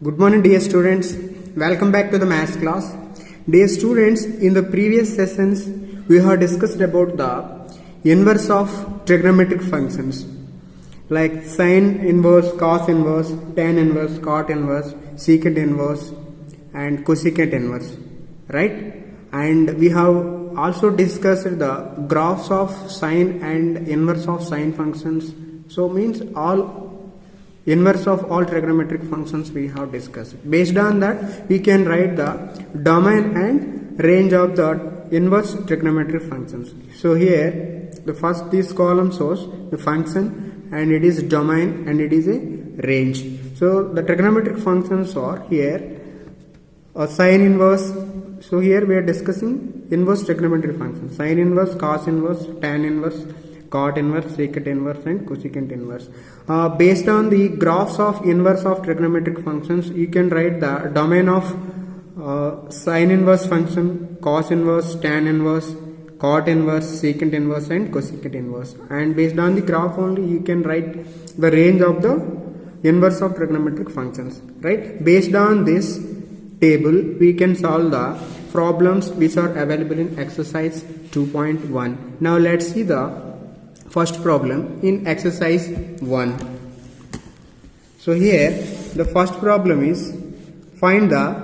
Good morning, dear students. Welcome back to the maths class. Dear students, in the previous sessions, we have discussed about the inverse of trigonometric functions like sine inverse, cos inverse, tan inverse, cot inverse, secant inverse, and cosecant inverse, right? And we have also discussed the graphs of sine and inverse of sine functions. So means all inverse of all trigonometric functions we have discussed. Based on that, we can write the domain and range of the inverse trigonometric functions. So here, the first this column shows the function and it is domain and it is a range. So the trigonometric functions are here a sine inverse. So here we are discussing inverse trigonometric functions: sine inverse, cos inverse, tan inverse, cot inverse, secant inverse, and cosecant inverse. Based on the graphs of inverse of trigonometric functions, you can write the domain of sine inverse function, cos inverse, tan inverse, cot inverse, secant inverse, and cosecant inverse. And based on the graph only, you can write the range of the inverse of trigonometric functions. Right? Based on this table, we can solve the problems which are available in exercise 2.1. Now let's see the first problem in exercise 1. So here the first problem is find the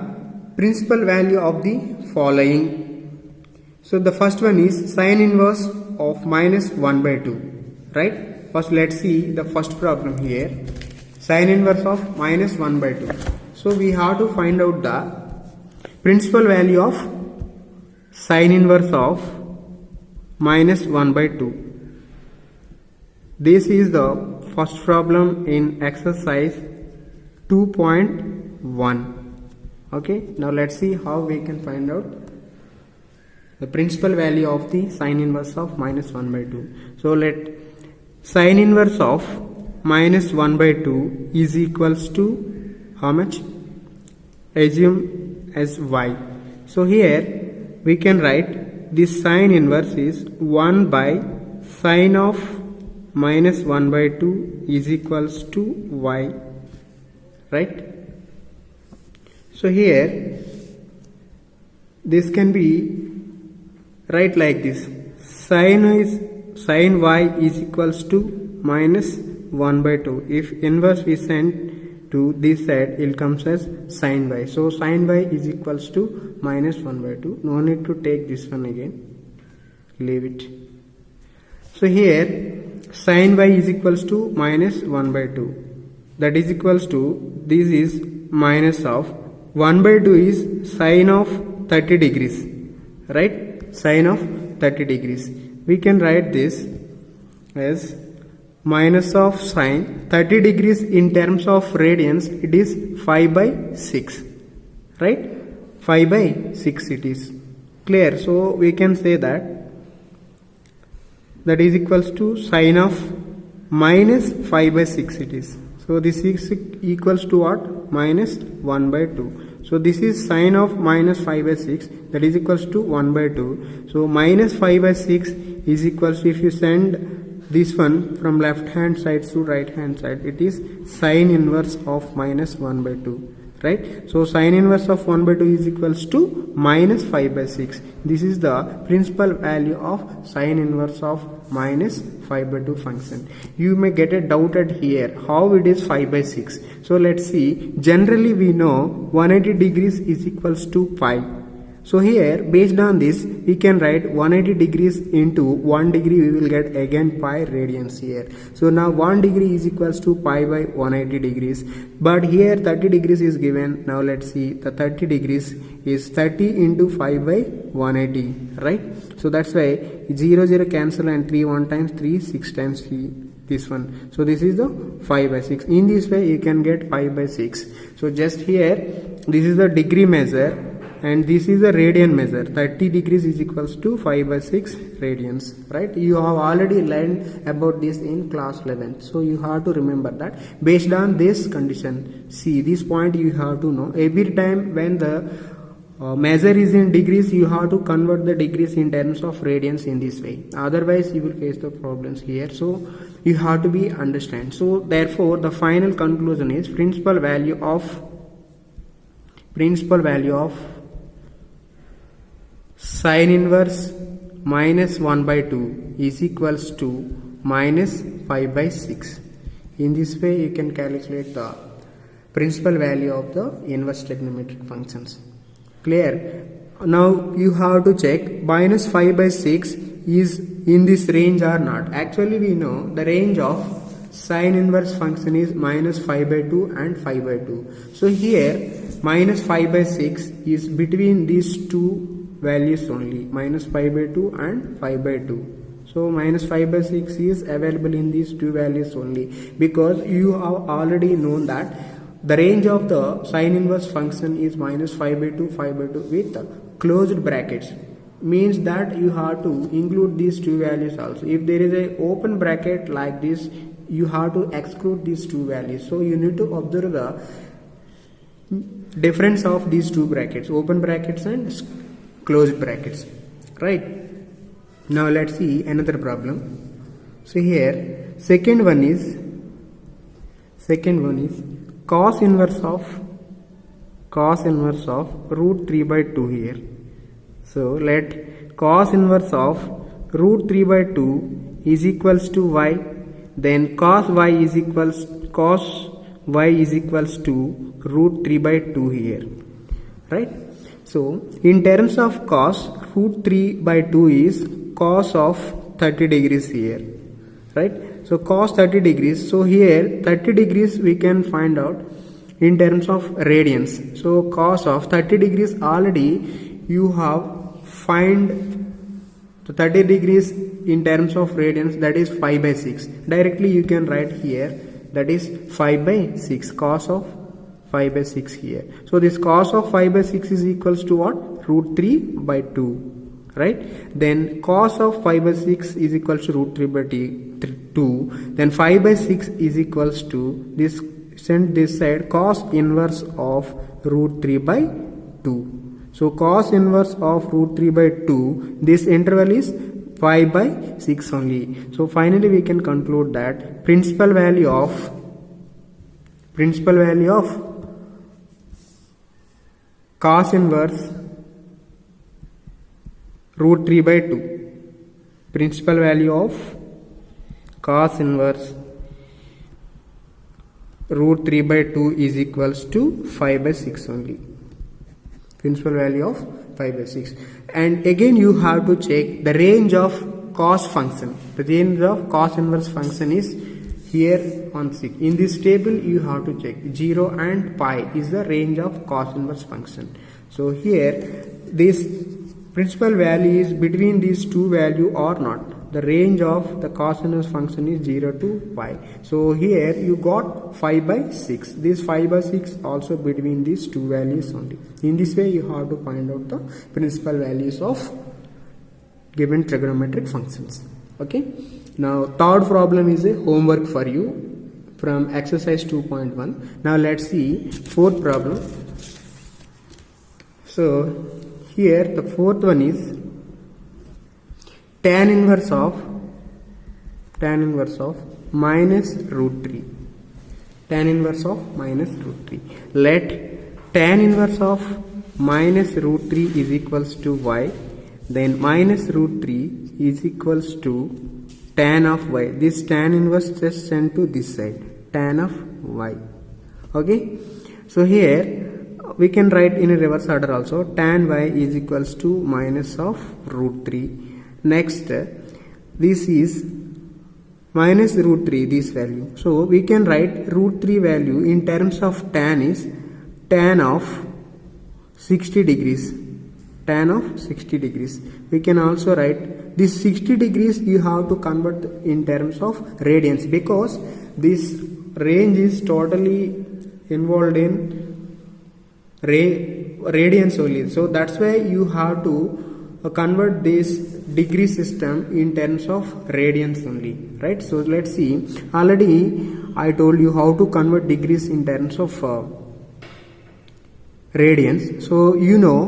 principal value of the following. So the first one is sine inverse of minus 1 by 2, right? First let's see the first problem here, sine inverse of minus 1 by 2. So we have to find out the principal value of sine inverse of minus 1 by 2. This is the first problem in exercise 2.1. Okay, now let's see how we can find out the principal value of the sine inverse of minus 1 by 2. So let sine inverse of minus 1 by 2 is equals to how much? Assume as y. So here we can write this sine inverse is 1 by sine of minus 1 by 2 is equals to y, right? So here this can be write like this: sine y is equals to minus 1 by 2. If inverse we send to this side, it comes as sine y. So sine y is equals to minus 1 by 2. No need to take this one again, leave it. So here sin y is equals to minus 1 by 2, that is equals to, this is minus of 1 by 2 is sine of 30 degrees, right? Sine of 30 degrees. We can write this as minus of sine 30 degrees in terms of radians, it is 5 by 6, right? 5 by 6 it is. Clear? So we can say that is equals to sine of minus 5 by 6 it is. So this is equals to what? Minus 1 by 2. So this is sine of minus 5 by 6, that is equals to 1 by 2. So minus 5 by 6 is equals to, if you send this one from left hand side to right hand side, it is sine inverse of minus 1 by 2. Right? So sine inverse of 1 by 2 is equals to minus 5 by 6. This is the principal value of sine inverse of minus 5 by 2 function. You may get a doubt at here, how it is 5 by 6. So let's see. Generally we know 180 degrees is equals to pi. So here based on this we can write 180 degrees into 1 degree, we will get again pi radians here. So now 1 degree is equals to pi by 180 degrees, but here 30 degrees is given. Now let's see, the 30 degrees is 30 into 5 by 180, right? So that's why 0 0 cancel and 3 1 times, 3 6 times this one. So this is the 5 by 6. In this way you can get 5 by 6. So just here this is the degree measure and this is the radian measure. 30 degrees is equals to 5 by 6 radians, right? You have already learned about this in class 11. So you have to remember that. Based on this condition, see this point you have to know. Every time when the measure is in degrees, you have to convert the degrees in terms of radians in this way. Otherwise you will face the problems here. So you have to be understand. So therefore the final conclusion is principal value of principal value of sin inverse minus 1 by 2 is equals to minus 5 by 6. In this way you can calculate the principal value of the inverse trigonometric functions. Clear? Now you have to check minus 5 by 6 is in this range or not. Actually we know the range of sin inverse function is minus 5 by 2 and 5 by 2. So here minus 5 by 6 is between these two values only, minus 5 by 2 and 5 by 2. So minus 5 by 6 is available in these two values only, because you have already known that the range of the sin inverse function is minus 5 by 2, 5 by 2 with closed brackets. Means that you have to include these two values also. If there is a open bracket like this, you have to exclude these two values. So you need to observe the difference of these two brackets, open brackets and closed brackets, right? Now let's see another problem. So here second one is cos inverse of root 3 by 2 here. So let cos inverse of root 3 by 2 is equals to y, then cos y is equals to root 3 by 2 here, right? So in terms of cos, root 3 by 2 is cos of 30 degrees here, right? So cos 30 degrees. So here 30 degrees we can find out in terms of radians. So cos of 30 degrees already you have find the 30 degrees in terms of radians, that is 5 by 6. Directly you can write here, that is 5 by 6, cos of 5 by 6 here. So this cos of 5 by 6 is equals to what? Root 3 by 2, right? Then cos of 5 by 6 is equals to root 3 by 2. Then 5 by 6 is equals to this, send this side, cos inverse of root 3 by 2. So cos inverse of root 3 by 2, this interval is 5 by 6 only. So finally we can conclude that principal value of cos inverse root 3 by 2, principal value of cos inverse root 3 by 2 is equals to 5 by 6 only. Principal value of 5 by 6. And again you have to check the range of cos function. The range of cos inverse function is here on 6. In this table you have to check 0 and pi is the range of cos inverse function. So here this principal value is between these two value or not. The range of the cos inverse function is 0 to pi. So here you got 5 by 6. This 5 by 6 also between these two values only. In this way you have to find out the principal values of given trigonometric functions. Okay. Now third problem is a homework for you from exercise 2.1. Now let's see fourth problem. So here the fourth one is tan inverse of minus root 3. Tan inverse of minus root 3. Let tan inverse of minus root 3 is equals to y. Then minus root 3 is equals to tan of y. This tan inverse just send to this side. Tan of y. Okay. So here we can write in a reverse order also. Tan y is equals to minus of root 3. Next, this is minus root 3, this value. So we can write root 3 value in terms of tan is tan of 60 degrees. Tan of 60 degrees. We can also write this 60 degrees you have to convert in terms of radians, because this range is totally involved in radians only. So that's why you have to convert this degree system in terms of radians only, right? So let's see. Already I told you how to convert degrees in terms of radians. So you know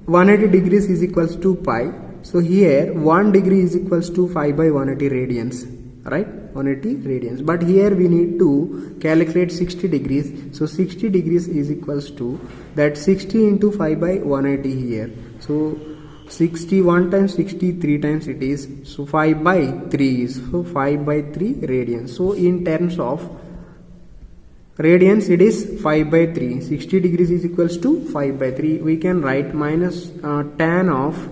180 degrees is equals to pi. So here 1 degree is equals to 5 by 180 radians. right? 180 radians. But here we need to calculate 60 degrees. So 60 degrees is equals to that 60 into 5 by 180 here. So 61 times 60 3 times it is. So 5 by 3 is. So 5 by 3 radians. So in terms of radians it is 5 by 3. 60 degrees is equals to 5 by 3. We can write minus tan of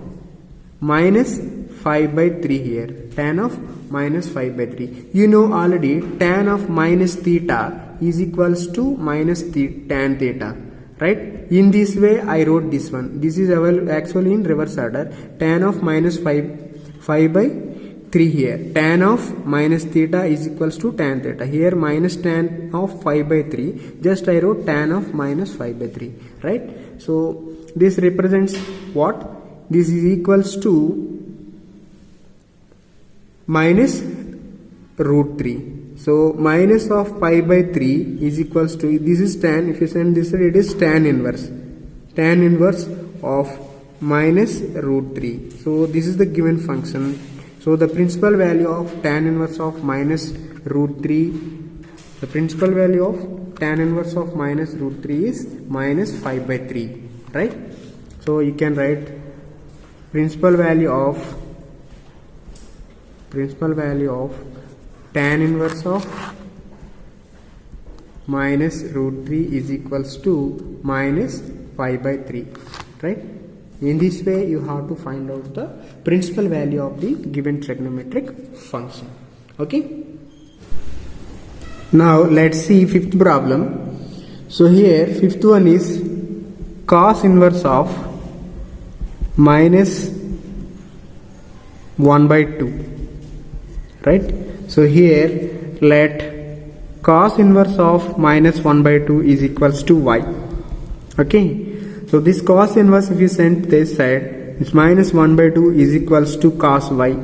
minus 5 by 3 here. Tan of minus 5 by 3. You know already tan of minus theta is equals to minus tan theta. Right? In this way I wrote this one. This is actually in reverse order. Tan of minus 5 by 3 here. Tan of minus theta is equals to tan theta. Here minus tan of 5 by 3. Just I wrote tan of minus 5 by 3. Right? So this represents what? This is equals to minus root 3. So minus of 5 by 3 is equals to, this is tan, if you send this side it is tan inverse. Tan inverse of minus root 3. So this is the given function. So the principal value of tan inverse of minus root 3, the principal value of tan inverse of minus root 3 is minus 5 by 3. Right? So you can write principal value of tan inverse of minus root 3 is equals to minus 5 by 3. Right? In this way you have to find out the principal value of the given trigonometric function. Okay? Now let's see fifth problem. So here fifth one is cos inverse of minus 1 by 2. Right? So here let cos inverse of minus 1 by 2 is equals to y. Okay? So this cos inverse, if you send this side, it's minus 1 by 2 is equals to cos y.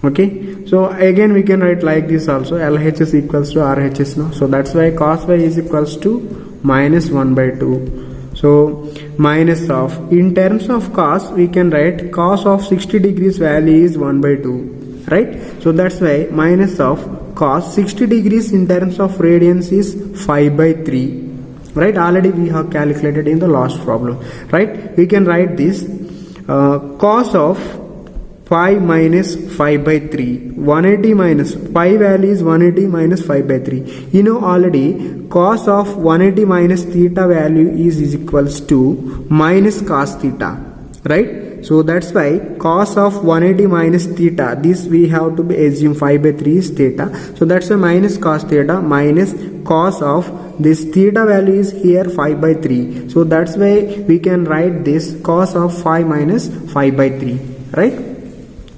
Okay? So again we can write like this also. LHS equals to RHS now. So that's why cos y is equals to minus 1 by 2. So minus of, in terms of cos we can write cos of 60 degrees value is 1 by 2. Right? So that's why minus of cos 60 degrees in terms of radians is 5 by 3. Right? Already we have calculated in the last problem. Right? We can write this cos of 5 minus 5 by 3. 180 minus 5 value is 180 minus 5 by 3. You know already cos of 180 minus theta value is equals to minus cos theta. Right? So that's why cos of 180 minus theta, this we have to assume 5 by 3 is theta. So that's why minus cos theta minus cos of this theta value is here 5 by 3. So that's why we can write this cos of 5 minus 5 by 3. Right?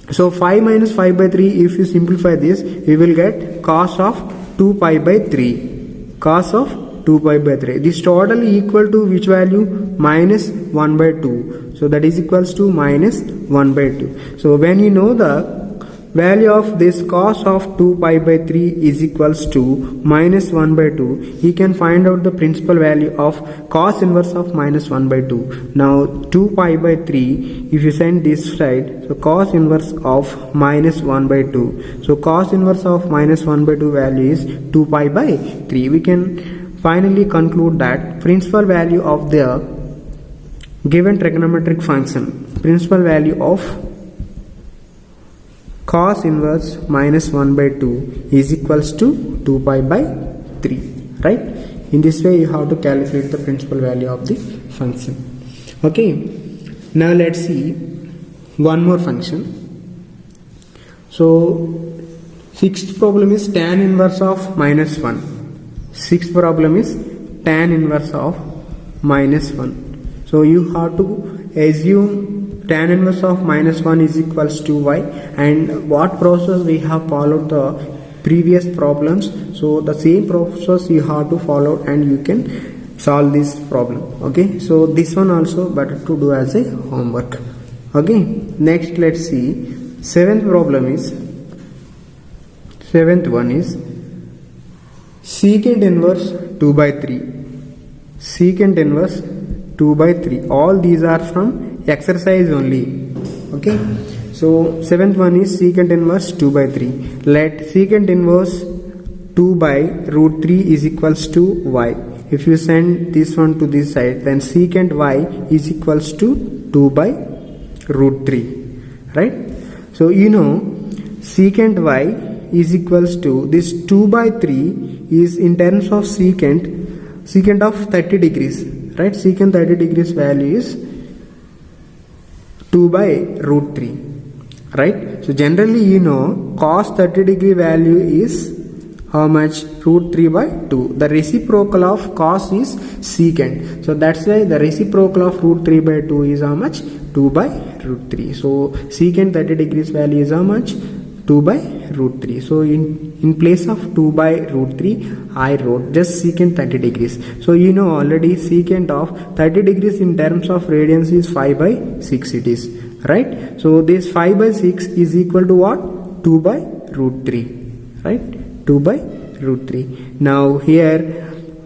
So 5 minus 5 by 3, if you simplify this, we will get cos of 2 pi by 3. Cos of 2 pi by 3. This totally equal to which value? Minus 1 by 2. So that is equals to minus 1 by 2. So when you know the value of this cos of 2 pi by 3 is equals to minus 1 by 2, you can find out the principal value of cos inverse of minus 1 by 2. Now 2 pi by 3, if you send this side, so cos inverse of minus 1 by 2. So cos inverse of minus 1 by 2 value is 2 pi by 3. We can finally conclude that principal value of the given trigonometric function, principal value of cos inverse minus 1 by 2 is equals to 2 pi by 3. Right? In this way you have to calculate the principal value of the function. Okay? Now let's see one more function. So sixth problem is tan inverse of minus 1. Sixth problem is tan inverse of minus 1. So you have to assume tan inverse of minus 1 is equals to y, and what process we have followed the previous problems. So the same process you have to follow and you can solve this problem. Okay, so this one also better to do as a homework. Okay, next let's see seventh one is secant inverse 2 by 3. Secant inverse 2 by 3. All these are from exercise only. Okay, So seventh one is secant inverse 2 by 3. Let secant inverse 2 by root 3 is equals to y. If you send this one to this side, then secant y is equals to 2 by root 3, right? So you know secant y is equals to this 2 by 3 is in terms of secant of 30 degrees, right? Secant 30 degrees value is 2 by root 3, right? So generally you know cos 30 degree value is how much? Root 3 by 2. The reciprocal of cos is secant. So that's why the reciprocal of root 3 by 2 is how much? 2 by root 3. So secant 30 degrees value is how much? 2 by root 3. So in place of 2 by root 3, I wrote just secant 30 degrees. So you know already secant of 30 degrees in terms of radians is 5 by 6 it is, right? So this 5 by 6 is equal to what? 2 by root 3, right? 2 by root 3. Now here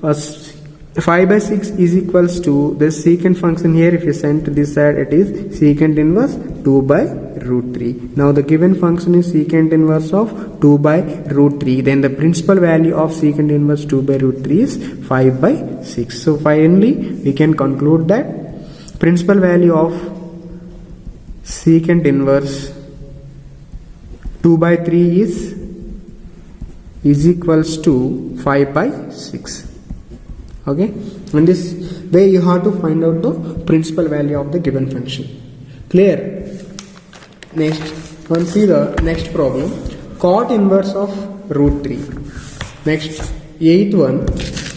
5 by 6 is equals to this secant function here. If you send to this side, it is secant inverse 2 by root 3. Now the given function is secant inverse of 2 by root 3. Then the principal value of secant inverse 2 by root 3 is 5 by 6. So finally we can conclude that principal value of secant inverse 2 by 3 is equals to 5 by 6. Okay, in this way you have to find out the principal value of the given function. Clear? Next, let's see the next problem. Cot inverse of root 3. Next, 8th one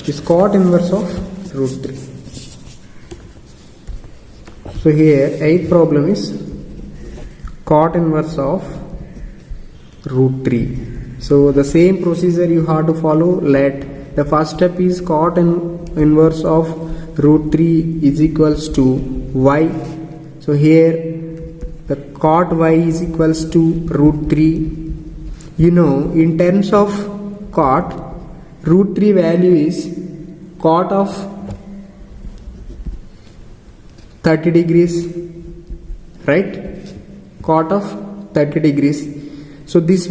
is cot inverse of root 3. So here 8th problem is cot inverse of root 3. So the same procedure you have to follow. Let the first step is cot inverse of root 3 is equals to y. So here the cot y is equals to root 3. You know in terms of cot, root 3 value is cot of 30 degrees, right? Cot of 30 degrees. So this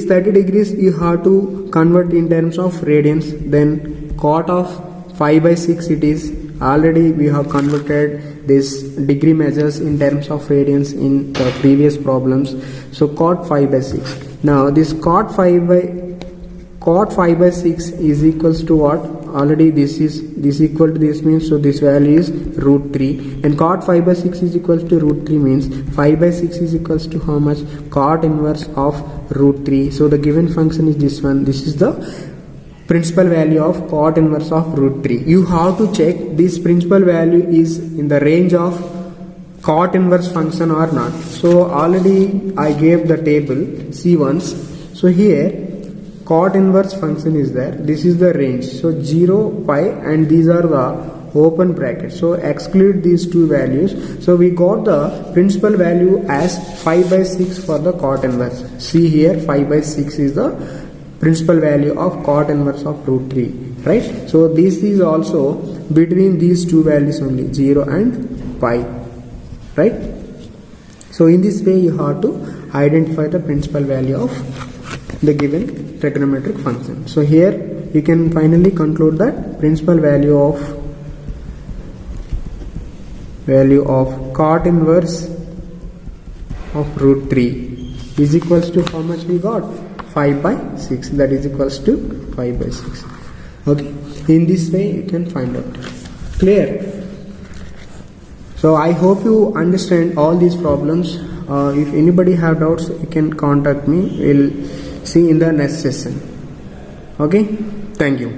30 degrees you have to convert in terms of radians. Then cot of 5 by 6 it is. Already we have converted this degree measures in terms of radians in the previous problems. So cot 5 by 6. Now this cot 5 by 6 is equals to what? Already this equal to this means, so this value is root 3, and cot 5 by 6 is equals to root 3 means 5 by 6 is equals to how much? Cot inverse of root 3. So the given function is this one. This is the principal value of cot inverse of root 3. You have to check this principal value is in the range of cot inverse function or not. So already I gave the table, see once. So here cot inverse function is there. This is the range. So 0, pi, and these are the open brackets. So exclude these two values. So we got the principal value as 5 by 6 for the cot inverse. See here 5 by 6 is the principal value of cot inverse of root 3, right? So this is also between these two values only, 0 and pi, right? So in this way you have to identify the principal value of the given trigonometric function. So here you can finally conclude that principal value of cot inverse of root 3 is equals to how much we got? 5 by 6. That is equals to 5 by 6. Okay, in this way you can find out. Clear? So I hope you understand all these problems. If anybody have doubts, you can contact me. We'll see in the next session. Okay, thank you.